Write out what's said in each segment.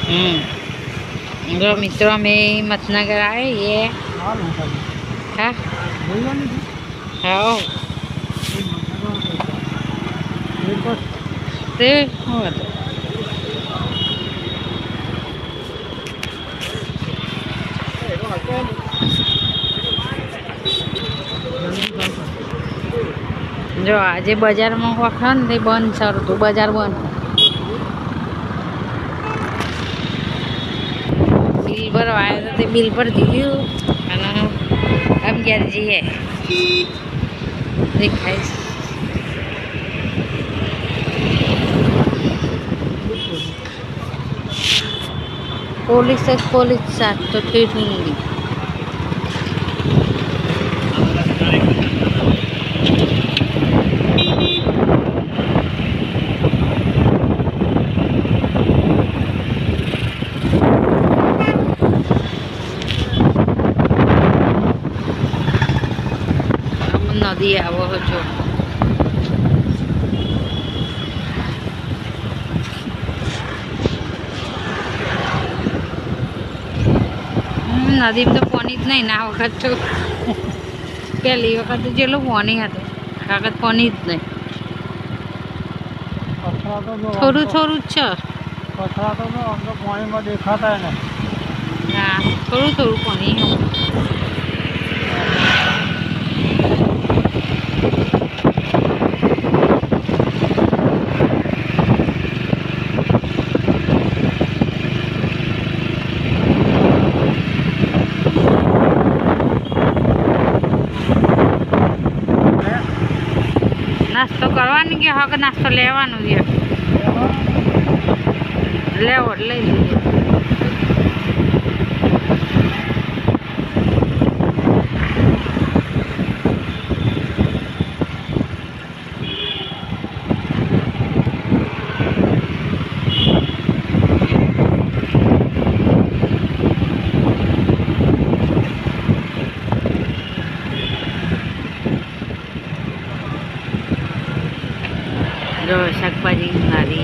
जो मित्रों में मतनगर आए ये हाँ हाँ ते जो आज बजार में वखन ते बंद सर तो बजार बंद बिल पर आया तो ते बिल पर दियो અને हम घर જઈએ દેખાય પોલીસ સાથ તો ઠીઠુંડી નદી આવો છો નદીમાં તો પાણી જ નહીં ના વખત તો પહેલી વખત તો જેટલું પાણી હતું આ વખત પાણી જ નહીં થોડું થોડું જ છે પાણીમાં દેખાતા ને હા થોડું થોડું પાણી નાસ્તો કરવાનો કે હક નાસ્તો લેવાનો છે લેવો લઈ લઈએ જો શાકભાજી હતી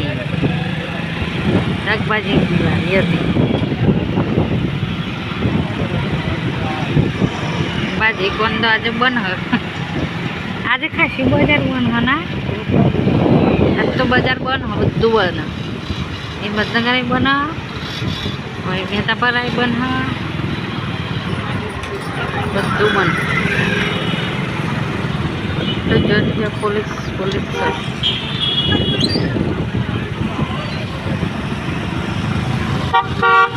ભાજી કોણ તો આજે બન આજે ખાસી બજાર બન હો ના આજ તો બજાર બન હો બધું બન એ મતનગર બન હોય મહેતાપરા બન બધું બન તો જો પોલીસ Thank you.